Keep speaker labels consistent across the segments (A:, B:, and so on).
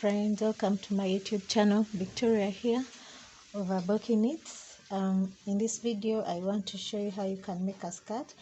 A: friends, welcome to my YouTube channel. Victoria here of ABOOKI Knits. In this video I want to show you how you can make a skirt.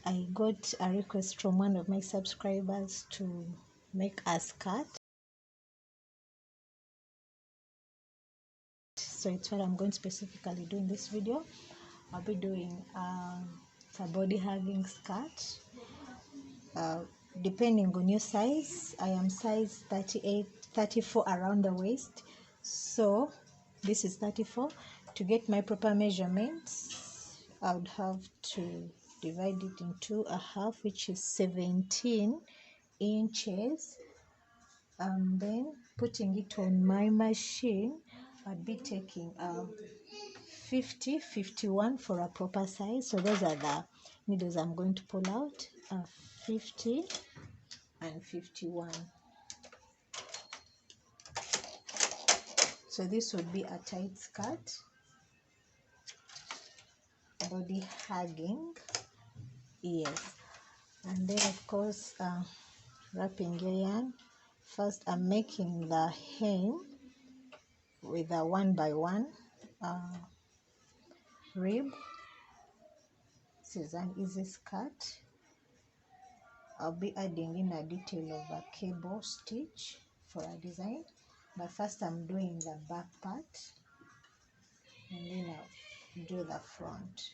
A: I got a request from one of my subscribers to make a skirt, so it's what I'm going to specifically do in this video. I'll be doing a body hugging skirt. Depending on your size, I am size 34 around the waist, so this is 34. To get my proper measurements, I would have to divide it into a half, which is 17 inches, and then putting it on my machine. I'd be taking 51 for a proper size. So those are the needles I'm going to pull out, 50 and 51. So this would be a tight skirt, body hugging, yes. And then of course wrapping your yarn. First I'm making the hem with a 1 by 1 rib. This is an easy skirt. I'll be adding in a detail of a cable stitch for a design, but first I'm doing the back part and then I'll do the front.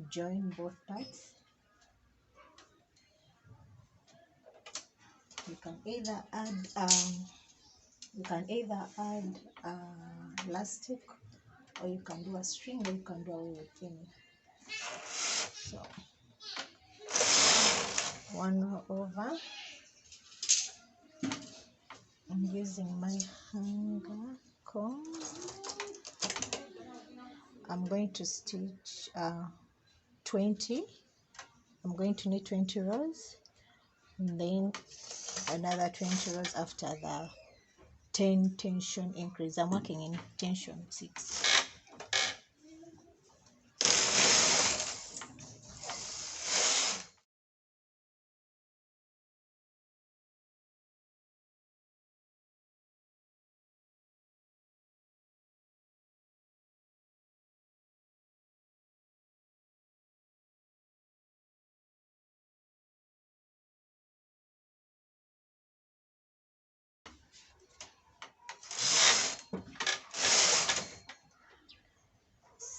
A: Join both parts. You can either add elastic, or you can do a string, or you can do away with any. So 1 over. I'm using my hanger comb. I'm going to stitch 20. I'm going to knit 20 rows, and then another 20 rows after the 10 tension increase. I'm working in tension 6.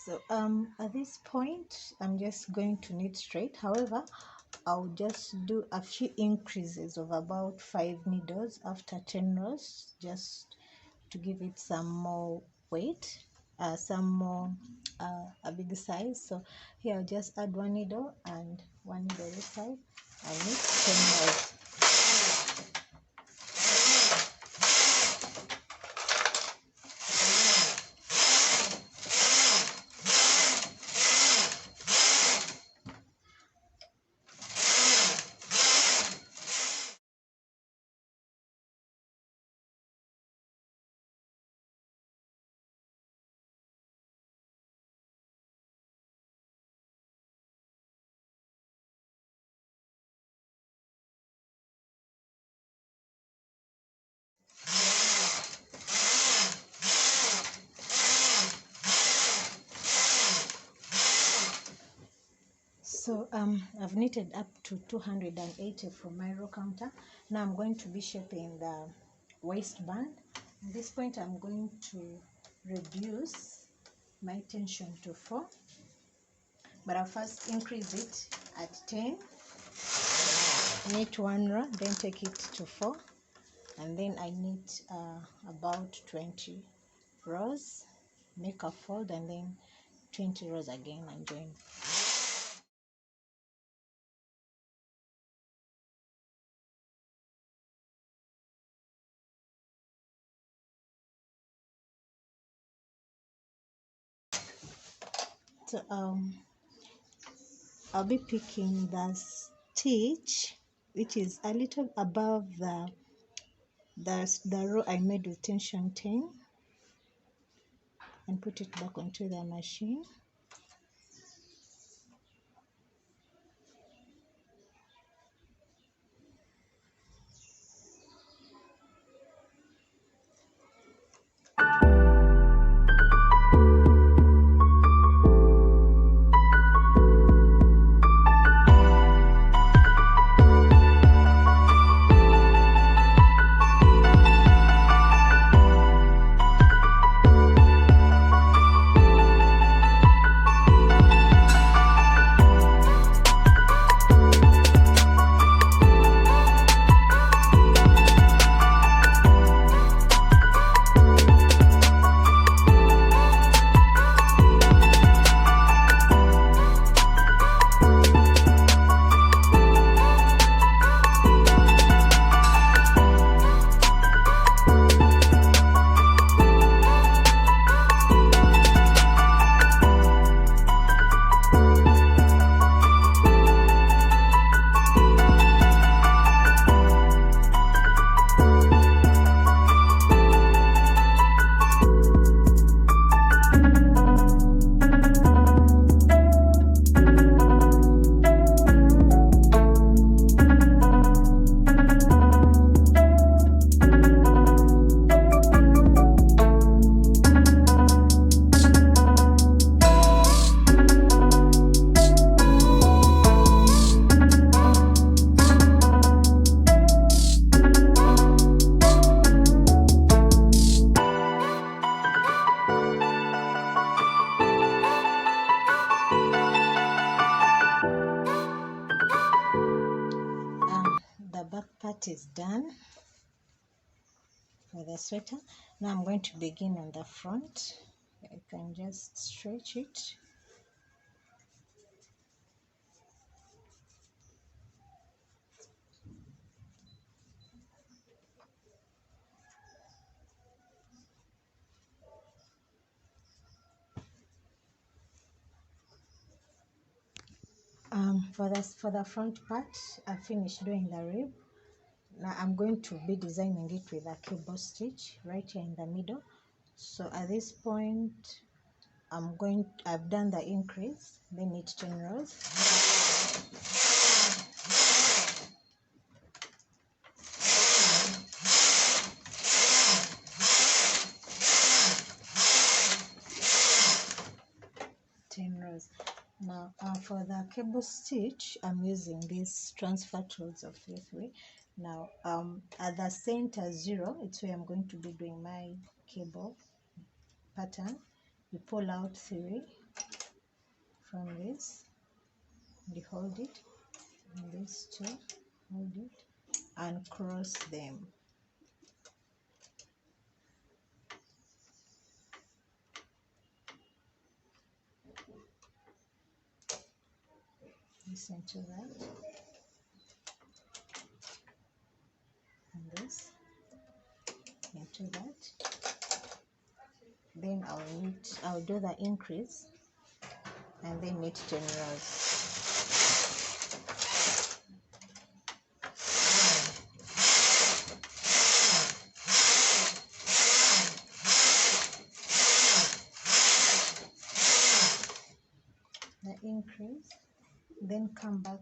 A: So at this point I'm just going to knit straight. However, I'll just do a few increases of about 5 needles after 10 rows, just to give it some more weight, some more a big size. So here I'll just add 1 needle and 1 needle this side and knit 10 rows. So I've knitted up to 280 from my row counter. Now I'm going to be shaping the waistband. At this point I'm going to reduce my tension to 4, but I'll first increase it at 10, knit 1 row, then take it to 4, and then I knit about 20 rows, make a fold, and then 20 rows again and join. So I'll be picking the stitch which is a little above the row I made with tension 10, and put it back onto the machine. is done for the sweater. Now I'm going to begin on the front. I can just stretch it. For the front part, I finished doing the rib. Now I'm going to be designing it with a cable stitch right here in the middle. So at this point, I've done the increase, then knit 10 rows. Now for the cable stitch, I'm using these transfer tools of 3 Now at the center 0, it's where I'm going to be doing my cable pattern. You pull out 3 from this, you hold it, and these 2, hold it, and cross them. Listen to that. And this into that. Then I'll do the increase and then knit 10 rows. The increase, then come back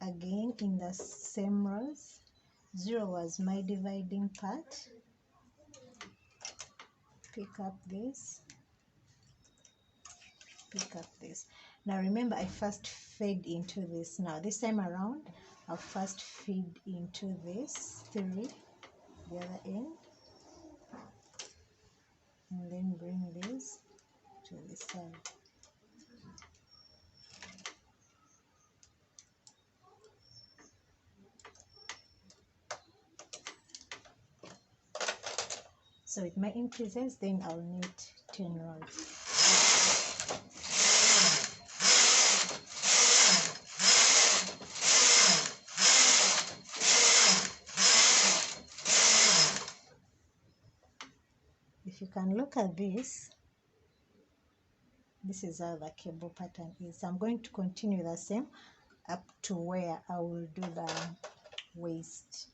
A: again in the same rows. 0 was my dividing part. Pick up this, pick up this. Now remember, I first fade into this. Now this time around, I'll first feed into this 3, the other end, and then bring this to the side. So with my increases, then I'll knit 10 rows. If you can look at this, this is how the cable pattern is. I'm going to continue the same up to where I will do the waist.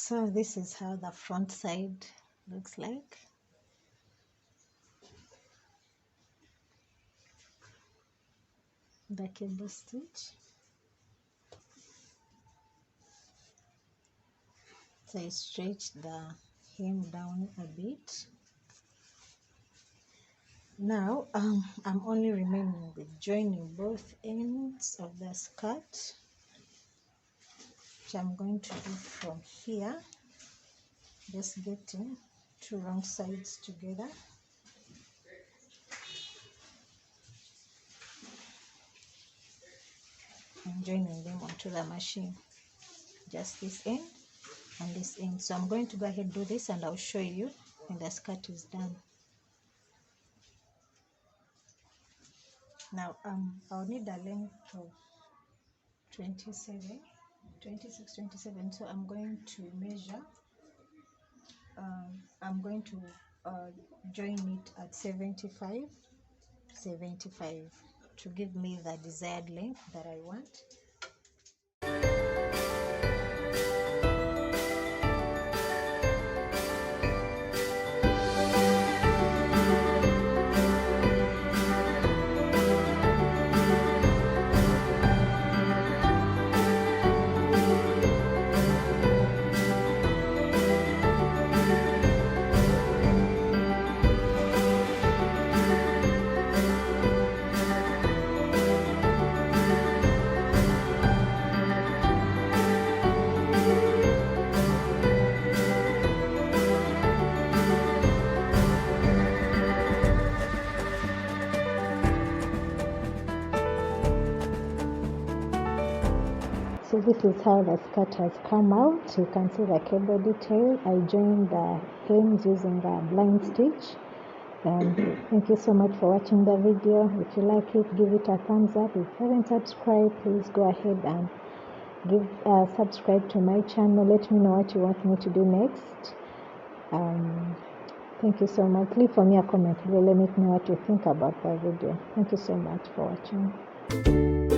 A: So this is how the front side looks like. The cable stitch. So I stretched the hem down a bit. Now I'm only remaining with joining both ends of the skirt, which I'm going to do from here, just getting two wrong sides together. And joining them onto the machine, just this end and this end. So I'm going to go ahead and do this, and I'll show you when the skirt is done. Now I'll need a length of 26, 27. So I'm going to measure. I'm going to join it at 75 to give me the desired length that I want. So this is how the skirt has come out. You can see the cable detail. I joined the hems using the blind stitch. And thank you so much for watching the video. If you like it, give it a thumbs up. If you haven't subscribed, please go ahead and subscribe to my channel. Let me know what you want me to do next. Thank you so much. Leave for me a comment below. Let me know what you think about the video. Thank you so much for watching.